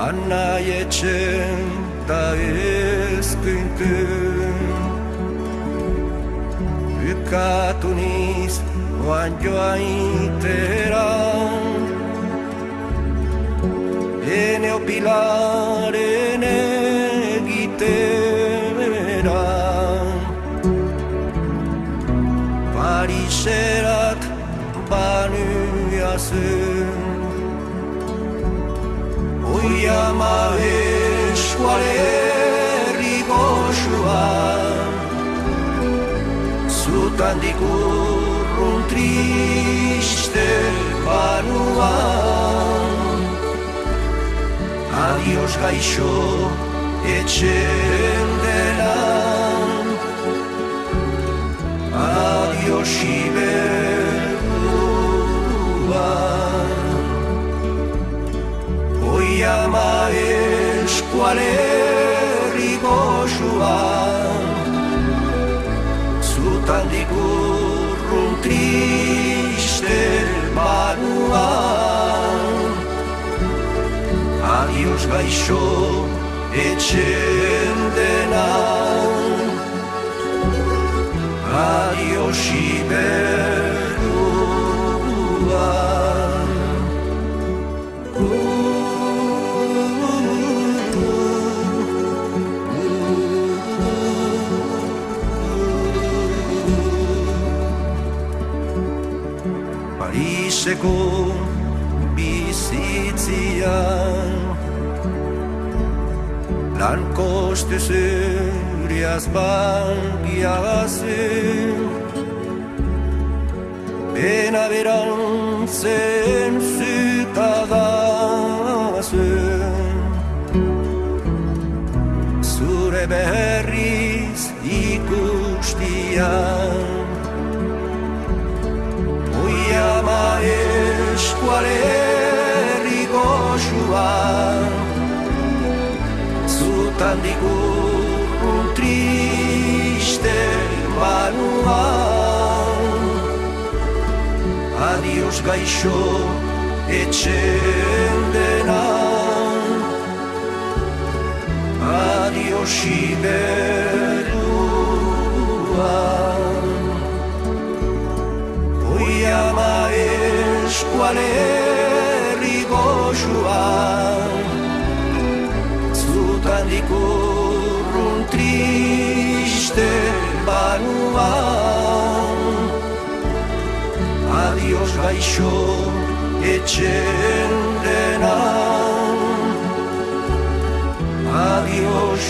Anaietzen da ez pintun Bukatu niz oan joaitera Ene opilaren egitera Pariserat banuia zen Oi ama eskualerri goxua Zutan dikurrun triste banua Adios gaixo etxen dela Adios iberua Oi ama eskualerri goxua Zutan dikurrun triste banua Adios gaixo etxen dena Adios iberua Pariseko bizitzian Lan koste zuriaz bangiazen Bena berantzen zutadazen Zure berriz ikustian Oi ama eskualerri goxuan Zutan dikurrun triste banua Adios gaixo etxen dena Adios iberua Oi ama eskualerri goxuan Zutan dikurrun triste banua Adios gaixo etxen dena Adios